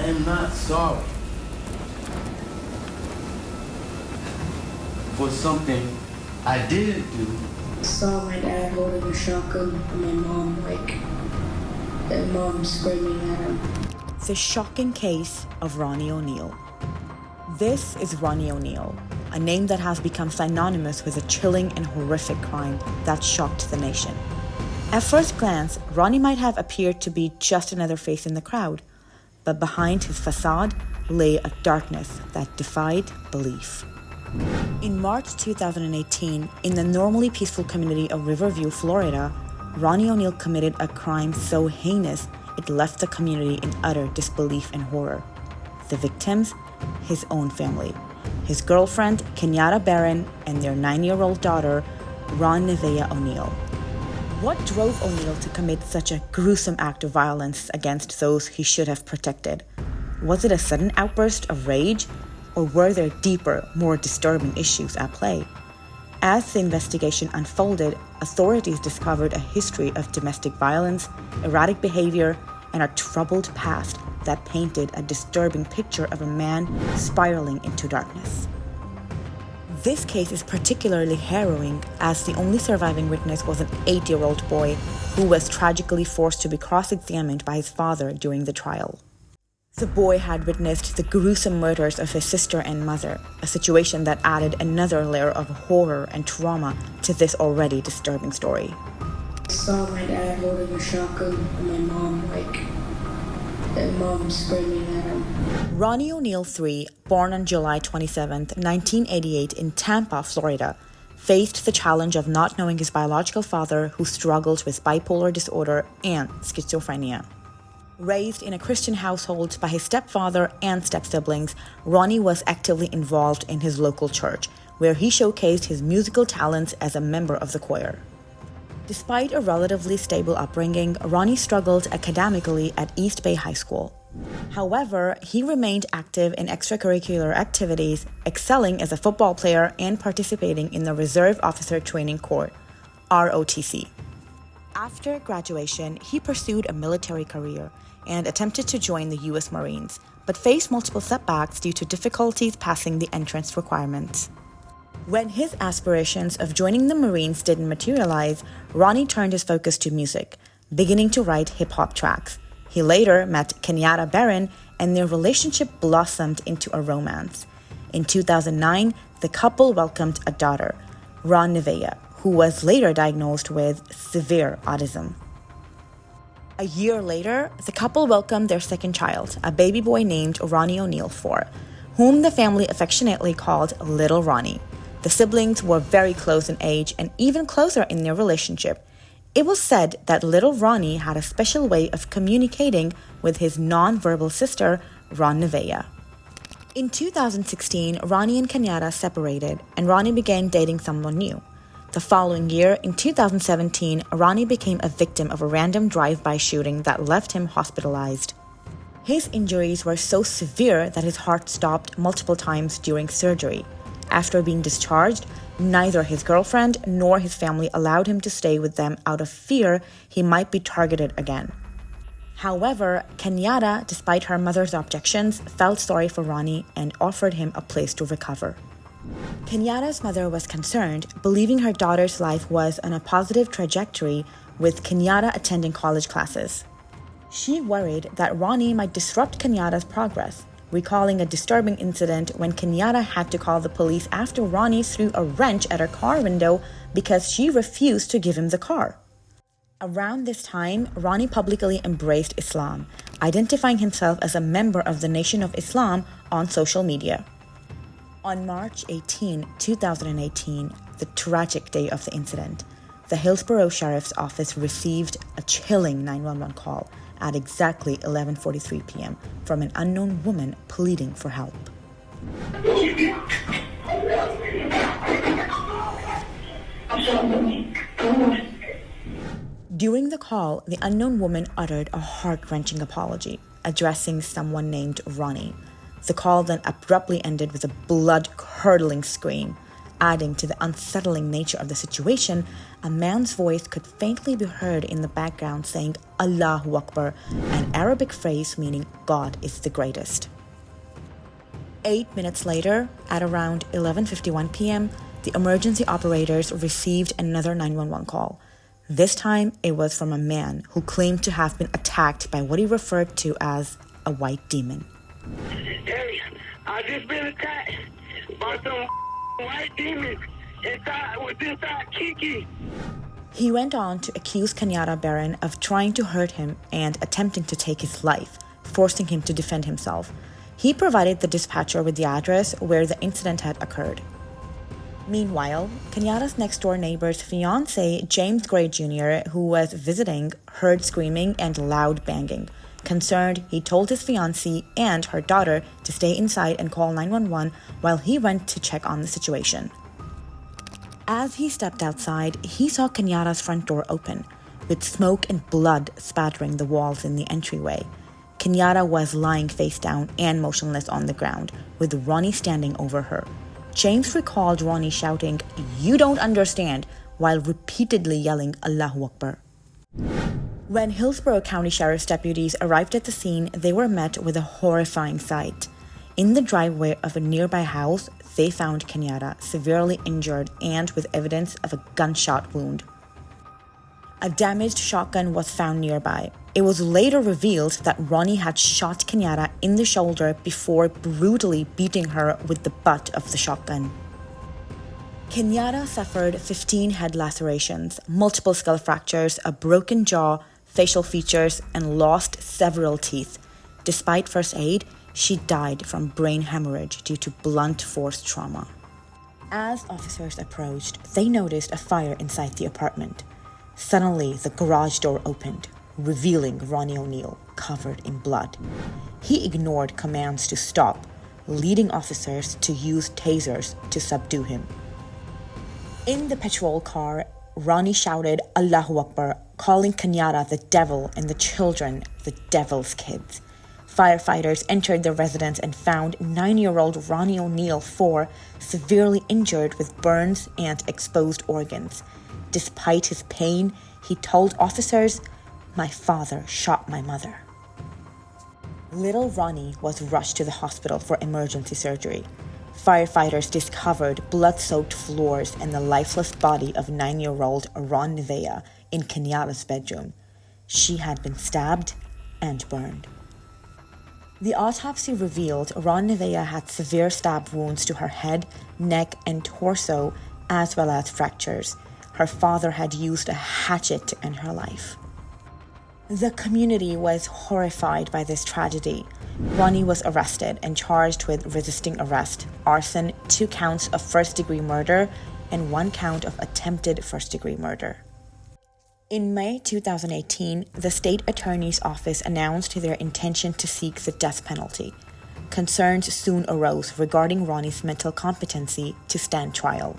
am not sorry for something I didn't do. I saw my dad holding a shotgun and mom screaming at him. The shocking case of Ronnie O'Neal. This is Ronnie O'Neal, a name that has become synonymous with a chilling and horrific crime that shocked the nation. At first glance, Ronnie might have appeared to be just another face in the crowd, but behind his facade lay a darkness that defied belief. In March 2018, in the normally peaceful community of Riverview, Florida, Ronnie O'Neal committed a crime so heinous it left the community in utter disbelief and horror. The victims? His own family. His girlfriend, Kenyatta Barron, and their 9-year-old daughter, RonnieO'Neal. What drove O'Neal to commit such a gruesome act of violence against those he should have protected? Was it a sudden outburst of rage? Or were there deeper, more disturbing issues at play? As the investigation unfolded, authorities discovered a history of domestic violence, erratic behavior, and a troubled past that painted a disturbing picture of a man spiraling into darkness. This case is particularly harrowing as the only surviving witness was an 8-year-old boy who was tragically forced to be cross-examined by his father during the trial. The boy had witnessed the gruesome murders of his sister and mother, a situation that added another layer of horror and trauma to this already disturbing story. I saw my dad holding a shotgun and mom screaming at him. Ronnie O'Neal III, born on July 27, 1988 in Tampa, Florida, faced the challenge of not knowing his biological father who struggled with bipolar disorder and schizophrenia. Raised in a Christian household by his stepfather and step-siblings, Ronnie was actively involved in his local church, where he showcased his musical talents as a member of the choir. Despite a relatively stable upbringing, Ronnie struggled academically at East Bay High School. However, he remained active in extracurricular activities, excelling as a football player and participating in the Reserve Officer Training Corps, ROTC. After graduation, he pursued a military career and attempted to join the U.S. Marines, but faced multiple setbacks due to difficulties passing the entrance requirements. When his aspirations of joining the Marines didn't materialize, Ronnie turned his focus to music, beginning to write hip-hop tracks. He later met Kenyatta Barron, and their relationship blossomed into a romance. In 2009, the couple welcomed a daughter, RonnieO'Neal, who was later diagnosed with severe autism. A year later, the couple welcomed their second child, a baby boy named Ronnie O'Neal IV, whom the family affectionately called Little Ronnie. The siblings were very close in age and even closer in their relationship. It was said that little Ronnie had a special way of communicating with his non-verbal sister, RonnieO'Neal. In 2016, Ronnie and Kenyatta separated, and Ronnie began dating someone new. The following year, in 2017, Ronnie became a victim of a random drive-by shooting that left him hospitalized. His injuries were so severe that his heart stopped multiple times during surgery. After being discharged, neither his girlfriend nor his family allowed him to stay with them out of fear he might be targeted again. However, Kenyatta, despite her mother's objections, felt sorry for Ronnie and offered him a place to recover. Kenyatta's mother was concerned, believing her daughter's life was on a positive trajectory with Kenyatta attending college classes. She worried that Ronnie might disrupt Kenyatta's progress, recalling a disturbing incident when Kenyatta had to call the police after Ronnie threw a wrench at her car window because she refused to give him the car. Around this time, Ronnie publicly embraced Islam, identifying himself as a member of the Nation of Islam on social media. On March 18, 2018, the tragic day of the incident, the Hillsborough Sheriff's Office received a chilling 911 call at exactly 11:43 p.m. from an unknown woman pleading for help. During the call, the unknown woman uttered a heart-wrenching apology, addressing someone named Ronnie. The call then abruptly ended with a blood-curdling scream. Adding to the unsettling nature of the situation, a man's voice could faintly be heard in the background saying Allahu Akbar, an Arabic phrase meaning God is the greatest. 8 minutes later, at around 11:51 p.m., the emergency operators received another 911 call. This time, it was from a man who claimed to have been attacked by what he referred to as a white demon. Hey, I just been attacked by some white demon inside Kiki. He went on to accuse Kenyatta Barron of trying to hurt him and attempting to take his life, forcing him to defend himself. He provided the dispatcher with the address where the incident had occurred. Meanwhile, Kenyatta's next-door neighbor's fiancé, James Gray Jr., who was visiting, heard screaming and loud banging. Concerned, he told his fiancée and her daughter to stay inside and call 911 while he went to check on the situation. As he stepped outside, he saw Kenyatta's front door open, with smoke and blood spattering the walls in the entryway. Kenyatta was lying face down and motionless on the ground, with Ronnie standing over her. James recalled Ronnie shouting, "You don't understand," while repeatedly yelling Allahu Akbar. When Hillsborough County Sheriff's deputies arrived at the scene, they were met with a horrifying sight. In the driveway of a nearby house, they found Kenyatta severely injured and with evidence of a gunshot wound. A damaged shotgun was found nearby. It was later revealed that Ronnie had shot Kenyatta in the shoulder before brutally beating her with the butt of the shotgun. Kenyatta suffered 15 head lacerations, multiple skull fractures, a broken jaw, facial features, and lost several teeth. Despite first aid, she died from brain hemorrhage due to blunt force trauma. As officers approached, they noticed a fire inside the apartment. Suddenly, the garage door opened, revealing Ronnie O'Neal covered in blood. He ignored commands to stop, leading officers to use tasers to subdue him. In the patrol car, Ronnie shouted Allahu Akbar, calling Kenyatta the devil and the children the devil's kids. Firefighters entered the residence and found 9-year-old Ronnie O'Neal 4 severely injured with burns and exposed organs. Despite his pain, he told officers, "My father shot my mother." Little Ronnie was rushed to the hospital for emergency surgery. Firefighters discovered blood-soaked floors and the lifeless body of 9-year-old RonnieO'Neal in Kenyatta's bedroom. She had been stabbed and burned. The autopsy revealed RonnieO'Neal had severe stab wounds to her head, neck, and torso, as well as fractures. Her father had used a hatchet to end her life. The community was horrified by this tragedy. Ronnie was arrested and charged with resisting arrest, arson, 2 counts of first-degree murder, and 1 count of attempted first-degree murder. In May 2018, the state attorney's office announced their intention to seek the death penalty. Concerns soon arose regarding Ronnie's mental competency to stand trial.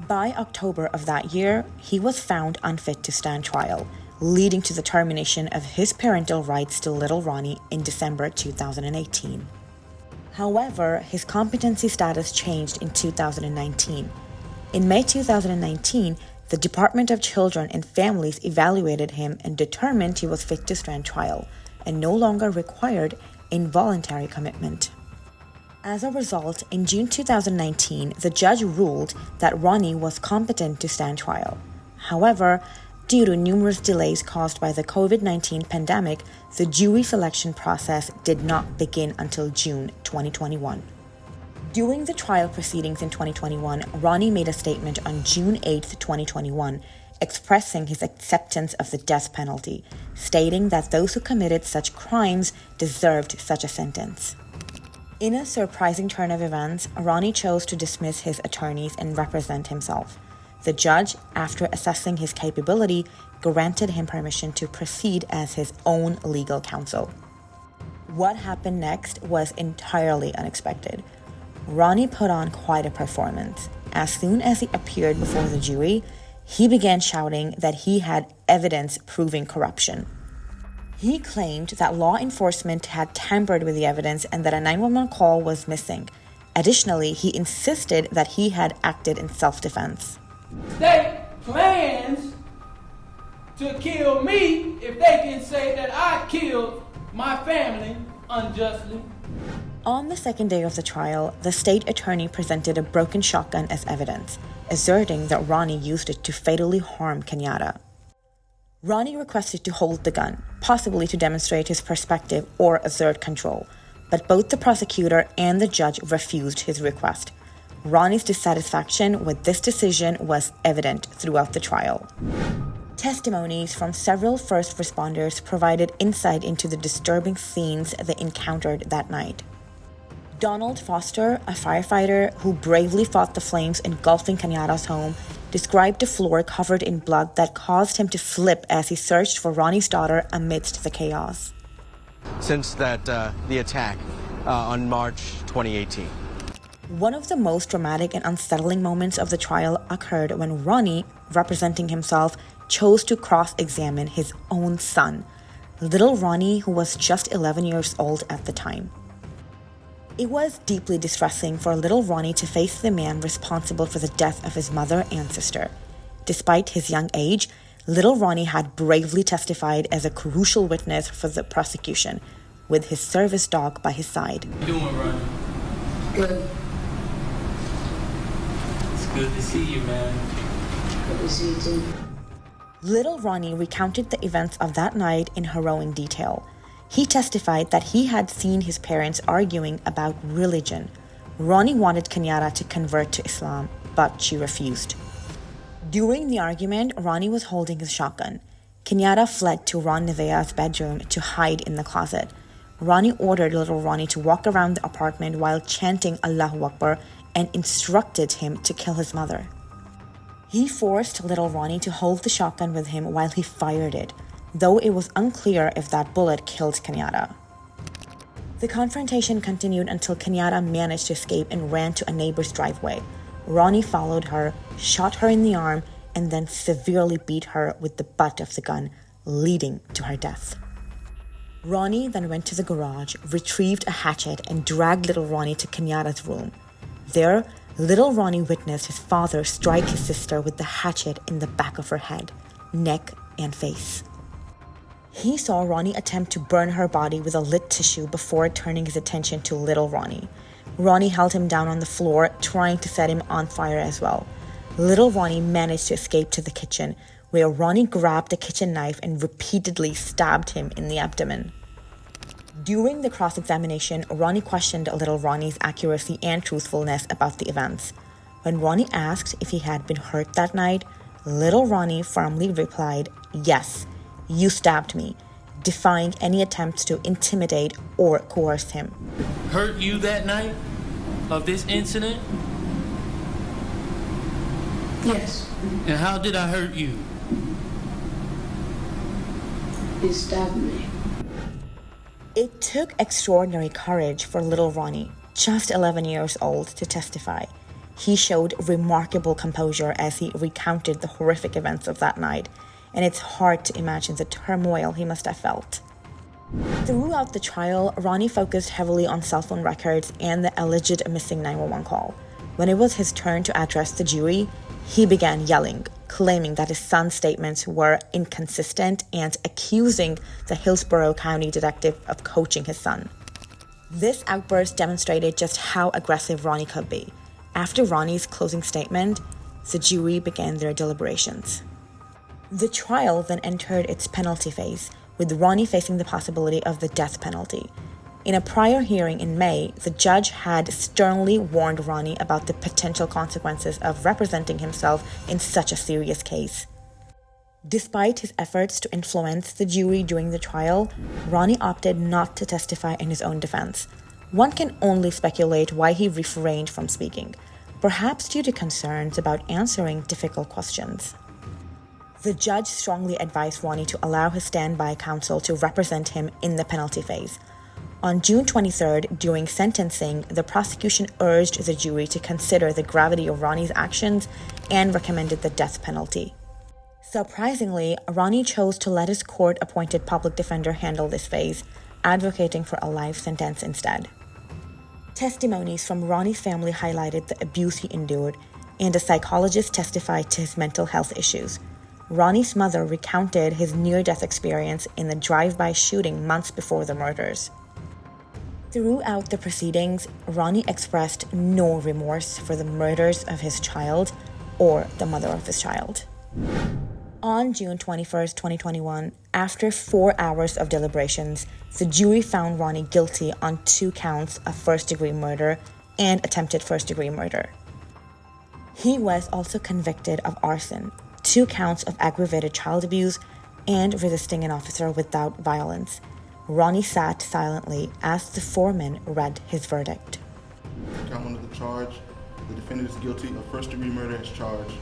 By October of that year, he was found unfit to stand trial, leading to the termination of his parental rights to little Ronnie in December 2018. However, his competency status changed in 2019. In May 2019, the Department of Children and Families evaluated him and determined he was fit to stand trial and no longer required involuntary commitment. As a result, in June 2019, the judge ruled that Ronnie was competent to stand trial. However, due to numerous delays caused by the COVID-19 pandemic, the jury selection process did not begin until June 2021. During the trial proceedings in 2021, Ronnie made a statement on June 8, 2021, expressing his acceptance of the death penalty, stating that those who committed such crimes deserved such a sentence. In a surprising turn of events, Ronnie chose to dismiss his attorneys and represent himself. The judge, after assessing his capability, granted him permission to proceed as his own legal counsel. What happened next was entirely unexpected. Ronnie put on quite a performance. As soon as he appeared before the jury, he began shouting that he had evidence proving corruption. He claimed that law enforcement had tampered with the evidence and that a 911 call was missing. Additionally, he insisted that he had acted in self-defense. State plans to kill me if they can say that I killed my family unjustly. On the second day of the trial, the state attorney presented a broken shotgun as evidence, asserting that Ronnie used it to fatally harm Kenyatta. Ronnie requested to hold the gun, possibly to demonstrate his perspective or assert control, but both the prosecutor and the judge refused his request. Ronnie's dissatisfaction with this decision was evident throughout the trial. Testimonies from several first responders provided insight into the disturbing scenes they encountered that night. Donald Foster, a firefighter who bravely fought the flames engulfing Kenyatta's home, described the floor covered in blood that caused him to flip as he searched for Ronnie's daughter amidst the chaos. Since the attack on March 2018. One of the most dramatic and unsettling moments of the trial occurred when Ronnie, representing himself, chose to cross-examine his own son, little Ronnie, who was just 11 years old at the time. It was deeply distressing for little Ronnie to face the man responsible for the death of his mother and sister. Despite his young age, little Ronnie had bravely testified as a crucial witness for the prosecution, with his service dog by his side. How you doing, Ronnie? Good. It's good to see you, man. Good to see you too. Little Ronnie recounted the events of that night in harrowing detail. He testified that he had seen his parents arguing about religion. Ronnie wanted Kenyatta to convert to Islam, but she refused. During the argument, Ronnie was holding his shotgun. Kenyatta fled to Ron Nevea's bedroom to hide in the closet. Ronnie ordered little Ronnie to walk around the apartment while chanting Allahu Akbar and instructed him to kill his mother. He forced little Ronnie to hold the shotgun with him while he fired it, though it was unclear if that bullet killed Kenyatta. The confrontation continued until Kenyatta managed to escape and ran to a neighbor's driveway. Ronnie followed her, shot her in the arm, and then severely beat her with the butt of the gun, leading to her death. Ronnie then went to the garage, retrieved a hatchet, and dragged little Ronnie to Kenyatta's room. There, little Ronnie witnessed his father strike his sister with the hatchet in the back of her head, neck, and face. He saw Ronnie attempt to burn her body with a lit tissue before turning his attention to little Ronnie. Ronnie held him down on the floor, trying to set him on fire as well. Little Ronnie managed to escape to the kitchen, where Ronnie grabbed a kitchen knife and repeatedly stabbed him in the abdomen. During the cross-examination, Ronnie questioned little Ronnie's accuracy and truthfulness about the events. When Ronnie asked if he had been hurt that night, little Ronnie firmly replied, "Yes, you stabbed me," defying any attempts to intimidate or coerce him. Hurt you that night of this incident? Yes. And how did I hurt you? You stabbed me. It took extraordinary courage for little Ronnie, just 11 years old, to testify. He showed remarkable composure as he recounted the horrific events of that night, and it's hard to imagine the turmoil he must have felt. Throughout the trial, Ronnie focused heavily on cell phone records and the alleged missing 911 call. When it was his turn to address the jury, he began yelling, claiming that his son's statements were inconsistent and accusing the Hillsborough County detective of coaching his son. This outburst demonstrated just how aggressive Ronnie could be. After Ronnie's closing statement, the jury began their deliberations. The trial then entered its penalty phase, with Ronnie facing the possibility of the death penalty. In a prior hearing in May, the judge had sternly warned Ronnie about the potential consequences of representing himself in such a serious case. Despite his efforts to influence the jury during the trial, Ronnie opted not to testify in his own defense. One can only speculate why he refrained from speaking, perhaps due to concerns about answering difficult questions. The judge strongly advised Ronnie to allow his standby counsel to represent him in the penalty phase. On June 23rd, during sentencing, the prosecution urged the jury to consider the gravity of Ronnie's actions and recommended the death penalty. Surprisingly, Ronnie chose to let his court-appointed public defender handle this phase, advocating for a life sentence instead. Testimonies from Ronnie's family highlighted the abuse he endured, and a psychologist testified to his mental health issues. Ronnie's mother recounted his near-death experience in the drive-by shooting months before the murders. Throughout the proceedings, Ronnie expressed no remorse for the murders of his child or the mother of his child. On June 21st, 2021, after 4 hours of deliberations, the jury found Ronnie guilty on 2 counts of first-degree murder and attempted first-degree murder. He was also convicted of arson, 2 counts of aggravated child abuse, and resisting an officer without violence. Ronnie sat silently as the foreman read his verdict. Count 1 of the charge, the defendant is guilty of first-degree murder as charged.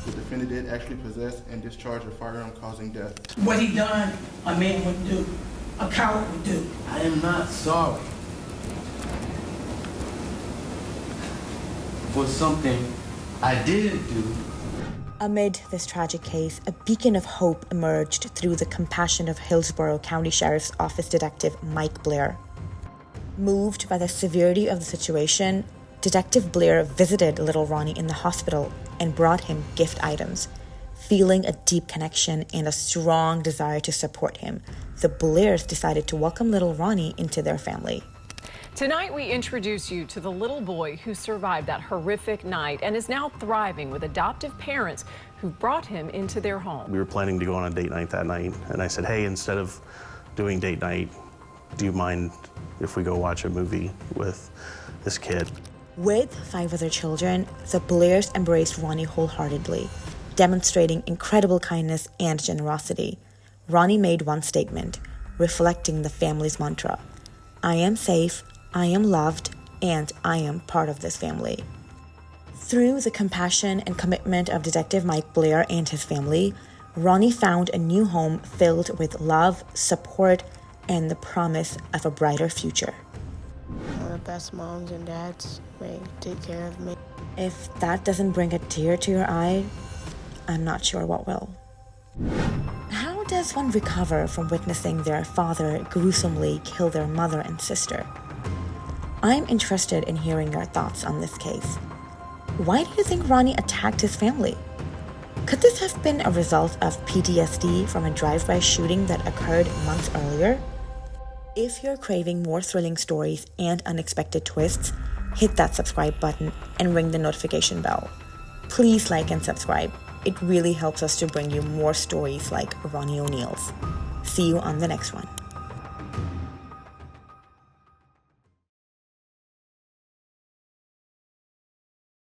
The defendant did actually possess and discharge a firearm causing death. What he done, a man would do, a coward would do. I am not sorry for something I didn't do. Amid this tragic case, a beacon of hope emerged through the compassion of Hillsborough County Sheriff's Office Detective Mike Blair. Moved by the severity of the situation, Detective Blair visited little Ronnie in the hospital and brought him gift items. Feeling a deep connection and a strong desire to support him, the Blairs decided to welcome little Ronnie into their family. Tonight, we introduce you to the little boy who survived that horrific night and is now thriving with adoptive parents who brought him into their home. We were planning to go on a date night that night, and I said, hey, instead of doing date night, do you mind if we go watch a movie with this kid? With 5 other children, the Blairs embraced Ronnie wholeheartedly, demonstrating incredible kindness and generosity. Ronnie made one statement, reflecting the family's mantra: I am safe, I am loved, and I am part of this family. Through the compassion and commitment of Detective Mike Blair and his family, Ronnie found a new home filled with love, support, and the promise of a brighter future. One of the best moms and dads, they take care of me. If that doesn't bring a tear to your eye, I'm not sure what will. How does one recover from witnessing their father gruesomely kill their mother and sister? I'm interested in hearing your thoughts on this case. Why do you think Ronnie attacked his family? Could this have been a result of PTSD from a drive-by shooting that occurred months earlier? If you're craving more thrilling stories and unexpected twists, hit that subscribe button and ring the notification bell. Please like and subscribe. It really helps us to bring you more stories like Ronnie O'Neal's. See you on the next one.